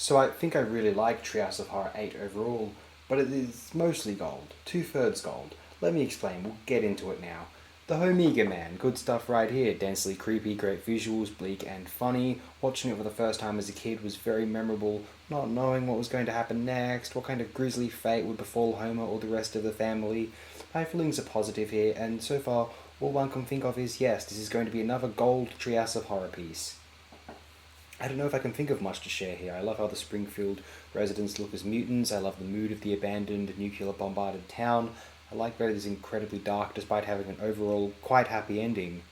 So I think I really like Treehouse of Horror 8 overall, but it is mostly gold. Two-thirds gold. Let me explain, we'll get into it now. The Omega Man, good stuff right here. Densely creepy, great visuals, bleak and funny. Watching it for the first time as a kid was very memorable, not knowing what was going to happen next, what kind of grisly fate would befall Homer or the rest of the family. My feelings are positive here, and so far, all one can think of is yes, this is going to be another gold Treehouse of Horror piece. I don't know if I can think of much to share here. I love how the Springfield residents look as mutants. I love the mood of the abandoned, nuclear bombarded town. I like that it is incredibly dark despite having an overall quite happy ending.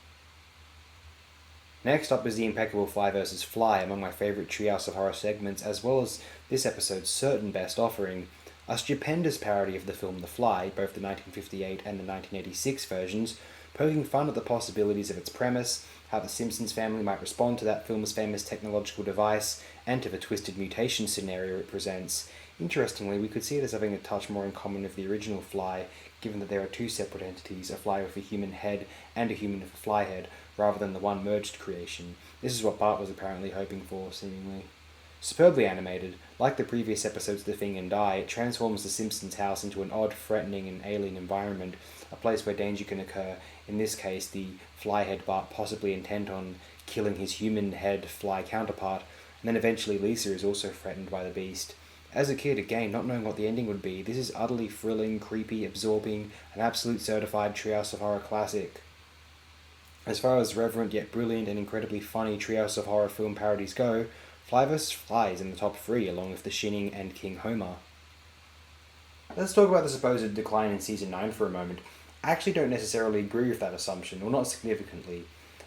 Next up is the impeccable Fly vs. Fly, among my favourite Treehouse of Horror segments, as well as this episode's certain best offering. A stupendous parody of the film The Fly, both the 1958 and the 1986 versions, poking fun at the possibilities of its premise, how the Simpsons family might respond to that film's famous technological device, and to the twisted mutation scenario it presents. Interestingly, we could see it as having a touch more in common with the original Fly, given that there are two separate entities, a fly with a human head and a human with a fly head, rather than the one merged creation. This is what Bart was apparently hoping for, seemingly. Superbly animated, like the previous episodes of The Thing and Die, it transforms the Simpsons house into an odd, threatening, and alien environment, a place where danger can occur, in this case the fly-head Bart possibly intent on killing his human head fly counterpart, and then eventually Lisa is also threatened by the beast. As a kid, again, not knowing what the ending would be, this is utterly thrilling, creepy, absorbing, an absolute certified Treehouse of Horror classic. As far as reverent yet brilliant and incredibly funny Treehouse of Horror film parodies go, Fly vs. Fly is in the top 3, along with The Shining and King Homer. Let's talk about the supposed decline in Season 9 for a moment. I actually don't necessarily agree with that assumption, or not significantly.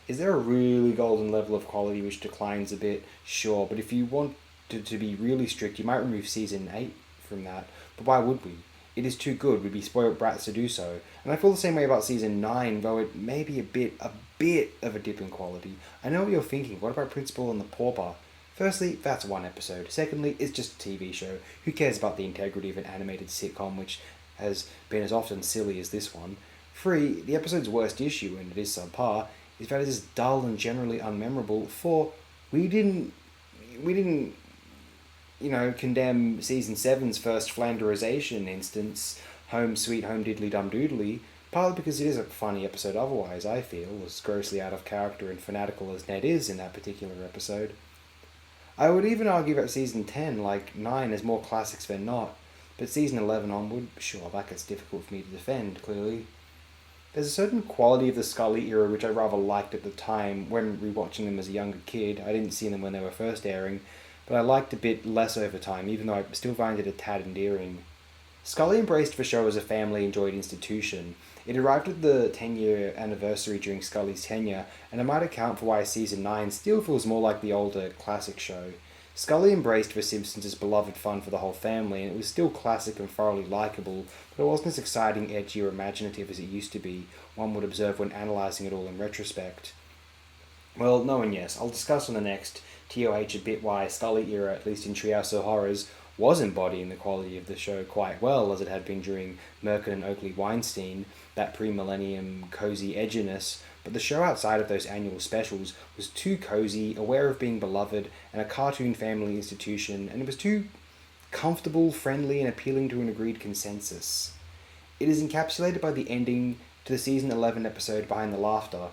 Is there a really golden level of quality which declines a bit? Sure, but if you want to be really strict, you might remove Season 8 from that, but why would we? It is too good, we'd be spoiled brats to do so. And I feel the same way about Season 9, though it may be a bit of a dip in quality. I know what you're thinking, what about Principal and the Pauper? Firstly, that's one episode. Secondly, it's just a TV show. Who cares about the integrity of an animated sitcom which has been as often silly as this one? 3, the episode's worst issue, and it is subpar, is that it is dull and generally unmemorable. 4, we didn't condemn Season 7's first Flanderization instance, Home Sweet Home Diddly Dum Doodly, partly because it is a funny episode otherwise, I feel, as grossly out of character and fanatical as Ned is in that particular episode. I would even argue that Season 10, like 9, is more classics than not, but Season 11 onward, sure, that gets difficult for me to defend, clearly. There's a certain quality of the Scully era which I rather liked at the time, when rewatching them as a younger kid. I didn't see them when they were first airing, but I liked a bit less over time, even though I still find it a tad endearing. Scully embraced the show as a family-enjoyed institution. It arrived at the 10-year anniversary during Scully's tenure, and it might account for why Season 9 still feels more like the older classic show. Scully embraced The Simpsons as beloved fun for the whole family, and it was still classic and thoroughly likeable, but it wasn't as exciting, edgy, or imaginative as it used to be, one would observe when analysing it all in retrospect. Well, no and yes, I'll discuss on the next TOH a bit why Scully era, at least in Treehouse of Horrors, was embodying the quality of the show quite well, as it had been during Merkin and Oakley Weinstein, that pre-millennium cozy edginess, but the show outside of those annual specials was too cozy, aware of being beloved, and a cartoon family institution, and it was too comfortable, friendly, and appealing to an agreed consensus. It is encapsulated by the ending to the Season 11 episode Behind the Laughter.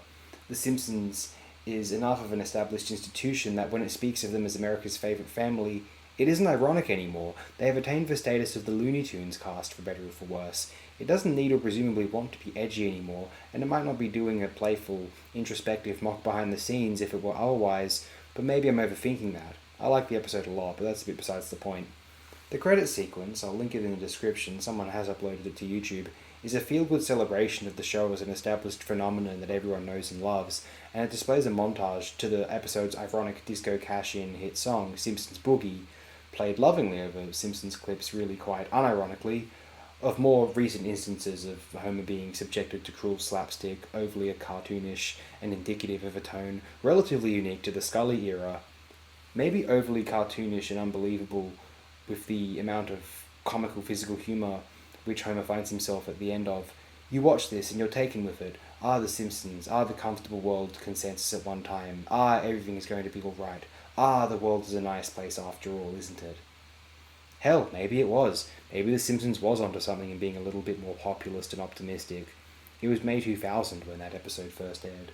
The Simpsons is enough of an established institution that when it speaks of them as America's favourite family, it isn't ironic anymore. They have attained the status of the Looney Tunes cast, for better or for worse. It doesn't need or presumably want to be edgy anymore, and it might not be doing a playful, introspective mock behind the scenes if it were otherwise, but maybe I'm overthinking that. I like the episode a lot, but that's a bit besides the point. The credit sequence, I'll link it in the description, someone has uploaded it to YouTube, is a feel-good celebration of the show as an established phenomenon that everyone knows and loves, and it displays a montage to the episode's ironic disco cash-in hit song, Simpsons Boogie, played lovingly over Simpsons clips really quite unironically, of more recent instances of Homer being subjected to cruel slapstick, overly cartoonish, and indicative of a tone relatively unique to the Scully era. Maybe overly cartoonish and unbelievable with the amount of comical physical humour which Homer finds himself at the end of. You watch this and you're taken with it. The Simpsons. The comfortable world consensus at one time. Everything is going to be alright. Ah, the world is a nice place after all, isn't it? Hell, maybe it was. Maybe The Simpsons was onto something in being a little bit more populist and optimistic. It was May 2000 when that episode first aired.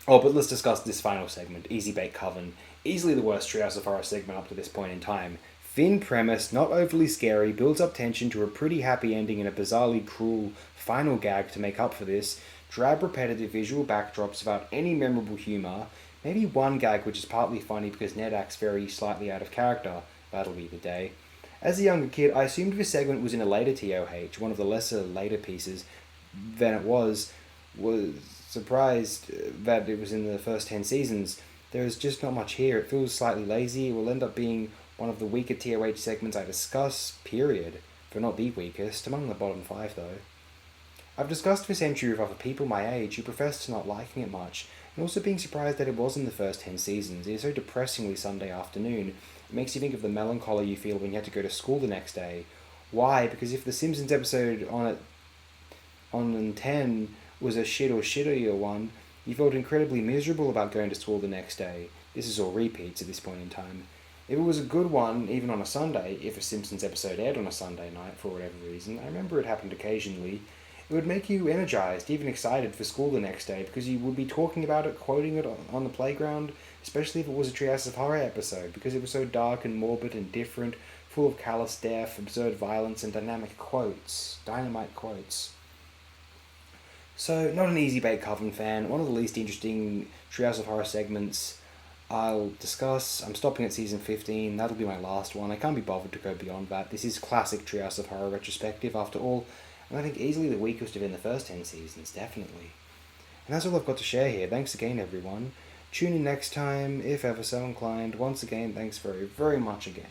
Oh, but let's discuss this final segment, Easy Bake Coven. Easily the worst Treehouse of Horror segment up to this point in time. Thin premise, not overly scary, builds up tension to a pretty happy ending and a bizarrely cruel final gag to make up for this. Drab repetitive visual backdrops without any memorable humour. Maybe one gag which is partly funny because Ned acts very slightly out of character. That'll be the day. As a younger kid, I assumed this segment was in a later TOH, one of the lesser later pieces than it was surprised that it was in the first 10 seasons. There is just not much here. It feels slightly lazy. It will end up being one of the weaker TOH segments I discuss, period. For not the weakest, among the bottom 5 though. I've discussed this entry with other people my age who profess to not liking it much, and also being surprised that it was in the first 10 seasons. It is so depressingly Sunday afternoon. It makes you think of the melancholy you feel when you have to go to school the next day. Why? Because if the Simpsons episode on 10 was a shit or shittier one, you felt incredibly miserable about going to school the next day. This is all repeats at this point in time. If it was a good one, even on a Sunday, if a Simpsons episode aired on a Sunday night for whatever reason, I remember it happened occasionally, it would make you energized, even excited for school the next day, because you would be talking about it, quoting it on the playground, especially if it was a Treehouse of Horror episode, because it was so dark and morbid and different, full of callous death, absurd violence, and dynamite quotes. So, not an Easy Bake Coven fan, one of the least interesting Treehouse of Horror segments I'll discuss. I'm stopping at season 15, that'll be my last one. I can't be bothered to go beyond that. This is classic Treehouse of Horror retrospective after all, and I think easily the weakest within the first 10 seasons, definitely. And that's all I've got to share here. Thanks again, everyone. Tune in next time, if ever so inclined. Once again, thanks very, very much again.